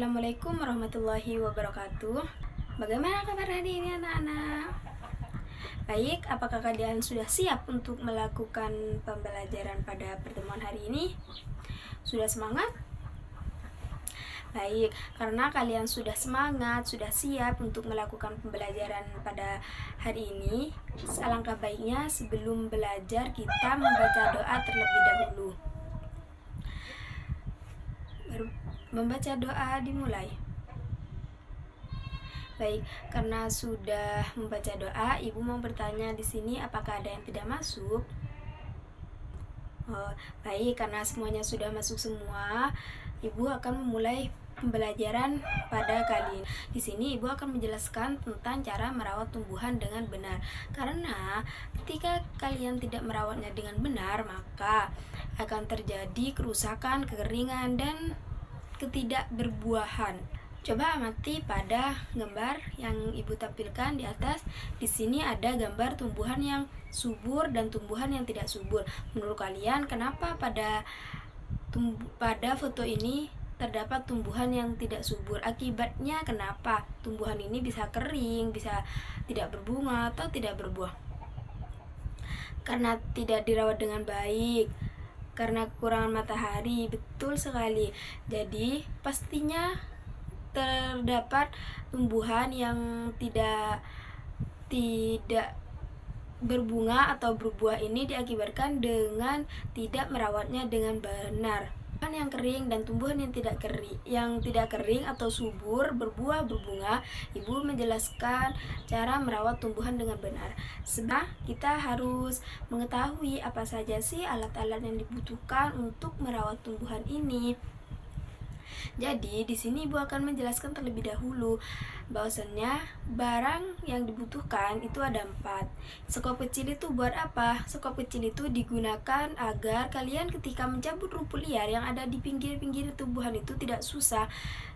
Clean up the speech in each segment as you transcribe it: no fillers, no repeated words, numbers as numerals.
Assalamualaikum warahmatullahi wabarakatuh. Bagaimana kabar hari ini anak-anak? Baik, apakah kalian sudah siap untuk melakukan pembelajaran pada pertemuan hari ini? Sudah semangat? Baik, karena kalian sudah semangat, sudah siap untuk melakukan pembelajaran pada hari ini, alangkah baiknya sebelum belajar kita membaca doa terlebih dahulu. Membaca doa dimulai. Baik, karena sudah membaca doa, Ibu mau bertanya di sini apakah ada yang tidak masuk? Baik, karena semuanya sudah masuk semua, Ibu akan memulai pembelajaran pada kali ini. Di sini Ibu akan menjelaskan tentang cara merawat tumbuhan dengan benar. Karena ketika kalian tidak merawatnya dengan benar, maka akan terjadi kerusakan, kekeringan, dan ketidakberbuahan. Coba amati pada gambar yang Ibu tampilkan di atas. Di sini ada gambar tumbuhan yang subur dan tumbuhan yang tidak subur. Menurut kalian, kenapa pada foto ini terdapat tumbuhan yang tidak subur? Akibatnya kenapa tumbuhan ini bisa kering, bisa tidak berbunga atau tidak berbuah? Karena tidak dirawat dengan baik, karena kekurangan matahari. Betul sekali. Jadi pastinya terdapat tumbuhan yang tidak berbunga atau berbuah. Ini diakibatkan dengan tidak merawatnya dengan benar. Tumbuhan yang kering dan tumbuhan yang tidak kering atau subur, berbuah, berbunga, Ibu menjelaskan cara merawat tumbuhan dengan benar. Sebab kita harus mengetahui apa saja sih alat-alat yang dibutuhkan untuk merawat tumbuhan ini. Jadi di sini Ibu akan menjelaskan terlebih dahulu bahwasannya barang yang dibutuhkan itu ada 4. Sekop kecil itu buat apa? Sekop kecil itu digunakan agar kalian ketika mencabut rumput liar yang ada di pinggir-pinggir tumbuhan itu tidak susah.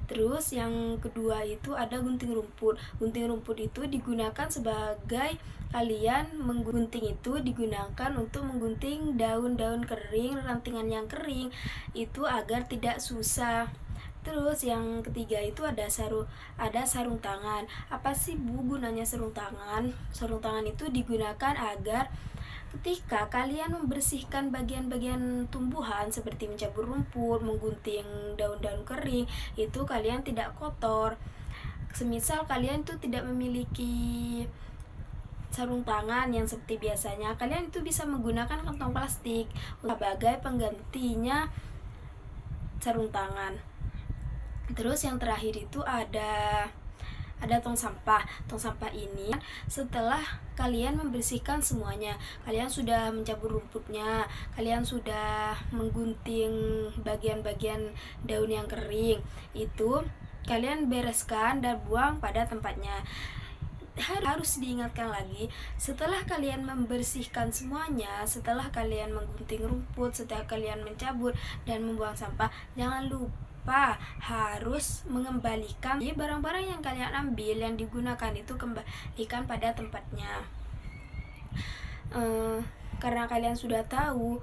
Terus yang kedua itu ada gunting rumput. Gunting rumput itu digunakan sebagai kalian menggunting, itu digunakan untuk menggunting daun-daun kering, rantingan yang kering itu agar tidak susah. Terus yang ketiga itu ada sarung tangan. Apa sih Bu gunanya sarung tangan? Sarung tangan itu digunakan agar ketika kalian membersihkan bagian-bagian tumbuhan seperti mencabut rumput, menggunting daun-daun kering, itu kalian tidak kotor. Semisal kalian itu tidak memiliki sarung tangan yang seperti biasanya, kalian itu bisa menggunakan kantong plastik sebagai penggantinya sarung tangan. Terus yang terakhir itu ada tong sampah. Tong sampah ini setelah kalian membersihkan semuanya, kalian sudah mencabut rumputnya, kalian sudah menggunting bagian-bagian daun yang kering, itu kalian bereskan dan buang pada tempatnya. Harus diingatkan lagi, setelah kalian membersihkan semuanya, setelah kalian menggunting rumput, setelah kalian mencabut dan membuang sampah, jangan lupa harus mengembalikan barang-barang yang kalian ambil yang digunakan itu, kembalikan pada tempatnya. Karena kalian sudah tahu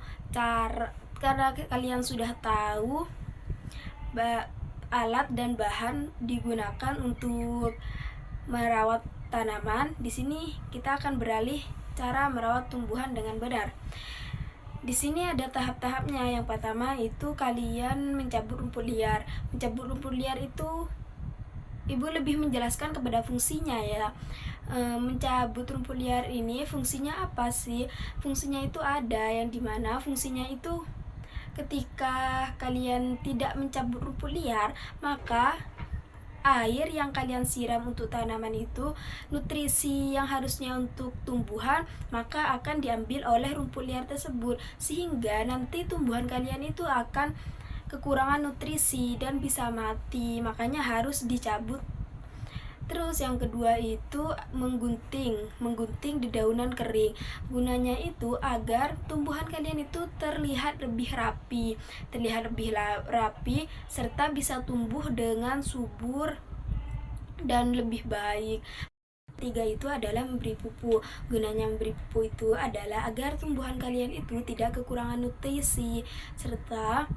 alat dan bahan digunakan untuk merawat tanaman, di sini kita akan beralih cara merawat tumbuhan dengan benar. Di sini ada tahap-tahapnya. Yang pertama itu kalian mencabut rumput liar. Mencabut rumput liar itu Ibu lebih menjelaskan kepada fungsinya ya. Mencabut rumput liar ini fungsinya apa sih? Fungsinya itu ada yang dimana fungsinya itu ketika kalian tidak mencabut rumput liar, maka air yang kalian siram untuk tanaman itu, nutrisi yang harusnya untuk tumbuhan, maka akan diambil oleh rumput liar tersebut, sehingga nanti tumbuhan kalian itu akan kekurangan nutrisi dan bisa mati. Makanya harus dicabut. Terus yang kedua itu menggunting di daunan kering. Gunanya itu agar tumbuhan kalian itu terlihat lebih rapi serta bisa tumbuh dengan subur dan lebih baik. Tiga itu adalah memberi pupuk. Gunanya memberi pupuk itu adalah agar tumbuhan kalian itu tidak kekurangan nutrisi serta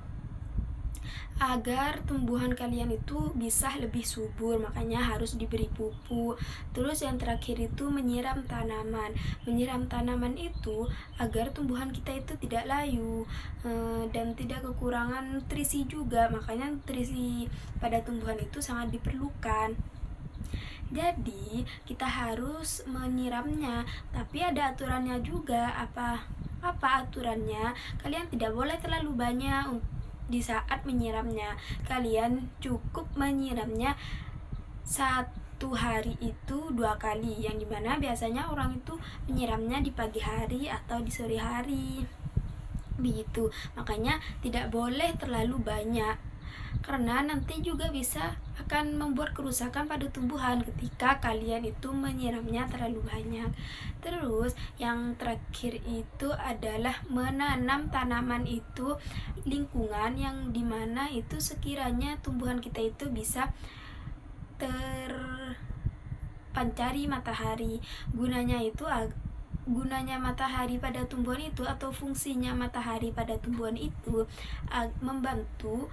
Agar tumbuhan kalian itu bisa lebih subur, makanya harus diberi pupuk. Terus yang terakhir itu menyiram tanaman. Menyiram tanaman itu agar tumbuhan kita itu tidak layu dan tidak kekurangan nutrisi juga, makanya nutrisi pada tumbuhan itu sangat diperlukan. Jadi kita harus menyiramnya, tapi ada aturannya juga. Apa aturannya? Kalian tidak boleh terlalu banyak di saat menyiramnya. Kalian cukup menyiramnya satu hari itu 2 kali, yang dimana biasanya orang itu menyiramnya di pagi hari atau di sore hari begitu. Makanya tidak boleh terlalu banyak, karena nanti juga bisa akan membuat kerusakan pada tumbuhan ketika kalian itu menyiramnya terlalu banyak. Terus yang terakhir itu adalah menanam tanaman itu lingkungan yang dimana itu sekiranya tumbuhan kita itu bisa terpancari matahari. Gunanya matahari pada tumbuhan itu, atau fungsinya matahari pada tumbuhan itu membantu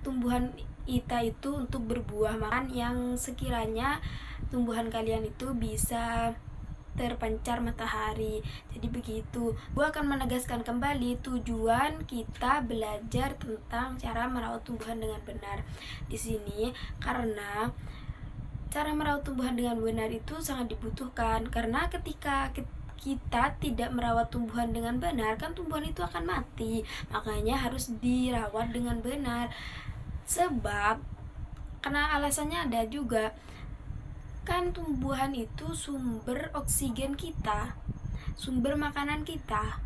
tumbuhan kita itu untuk berbuah, makan yang sekiranya tumbuhan kalian itu bisa terpancar matahari. Jadi begitu. Gue akan menegaskan kembali tujuan kita belajar tentang cara merawat tumbuhan dengan benar di sini, karena cara merawat tumbuhan dengan benar itu sangat dibutuhkan. Karena ketika kita tidak merawat tumbuhan dengan benar, kan tumbuhan itu akan mati. Makanya harus dirawat dengan benar. Sebab karena alasannya ada juga, kan tumbuhan itu sumber oksigen kita, sumber makanan kita.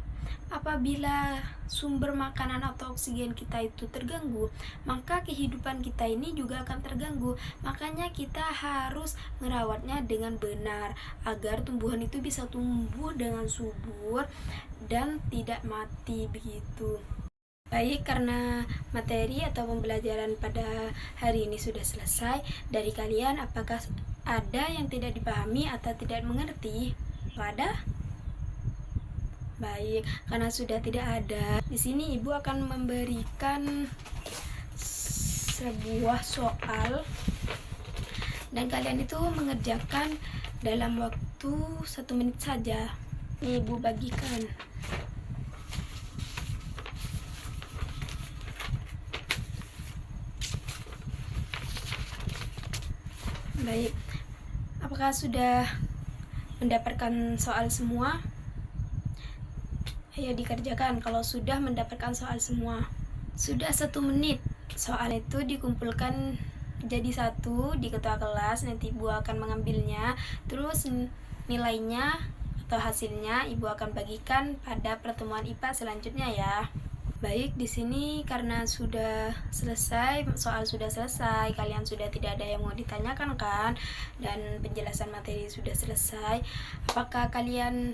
Apabila sumber makanan atau oksigen kita itu terganggu, maka kehidupan kita ini juga akan terganggu. Makanya kita harus merawatnya dengan benar agar tumbuhan itu bisa tumbuh dengan subur dan tidak mati begitu. Baik, karena materi atau pembelajaran pada hari ini sudah selesai, dari kalian apakah ada yang tidak dipahami atau tidak mengerti? Ada? Baik, karena sudah tidak ada, di sini Ibu akan memberikan sebuah soal dan kalian itu mengerjakan dalam waktu 1 menit saja. Ini Ibu bagikan. Baik, apakah sudah mendapatkan soal semua? Ayo dikerjakan kalau sudah mendapatkan soal semua. Sudah 1 menit. Soal itu dikumpulkan jadi satu di ketua kelas, nanti Ibu akan mengambilnya. Terus nilainya atau hasilnya Ibu akan bagikan pada pertemuan IPA selanjutnya ya. Baik, di sini karena sudah selesai, soal sudah selesai, kalian sudah tidak ada yang mau ditanyakan kan, dan penjelasan materi sudah selesai. Apakah kalian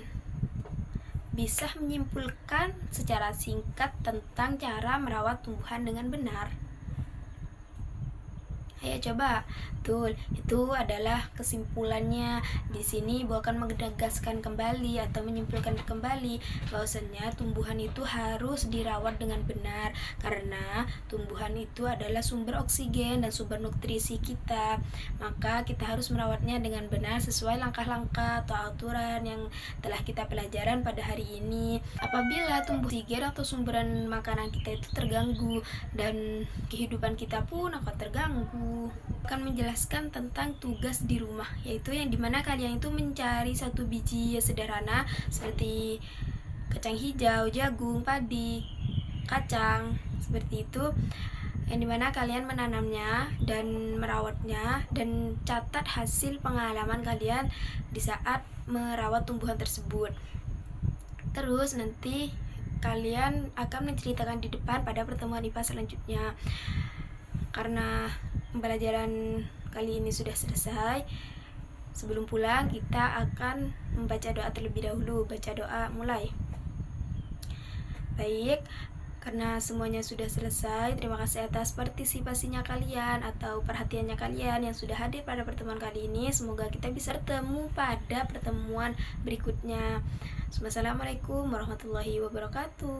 bisa menyimpulkan secara singkat tentang cara merawat tumbuhan dengan benar? Ayo coba. Betul, itu adalah kesimpulannya. Di sini Ibu akan menegaskan kembali atau menyimpulkan kembali bahwasannya tumbuhan itu harus dirawat dengan benar, karena tumbuhan itu adalah sumber oksigen dan sumber nutrisi kita. Maka kita harus merawatnya dengan benar sesuai langkah-langkah atau aturan yang telah kita pelajaran pada hari ini. Apabila tumbuh oksigen atau sumberan makanan kita itu terganggu, dan kehidupan kita pun akan terganggu. Akan menjelaskan tentang tugas di rumah, yaitu yang dimana kalian itu mencari satu biji sederhana seperti kacang hijau, jagung, padi, kacang, seperti itu, yang dimana kalian menanamnya dan merawatnya, dan catat hasil pengalaman kalian di saat merawat tumbuhan tersebut. Terus nanti kalian akan menceritakan di depan pada pertemuan IPA selanjutnya. Karena pembelajaran kali ini sudah selesai, sebelum pulang kita akan membaca doa terlebih dahulu. Baca doa, mulai. Baik, karena semuanya sudah selesai, terima kasih atas partisipasinya kalian atau perhatiannya kalian yang sudah hadir pada pertemuan kali ini. Semoga kita bisa bertemu pada pertemuan berikutnya. Wassalamualaikum warahmatullahi wabarakatuh.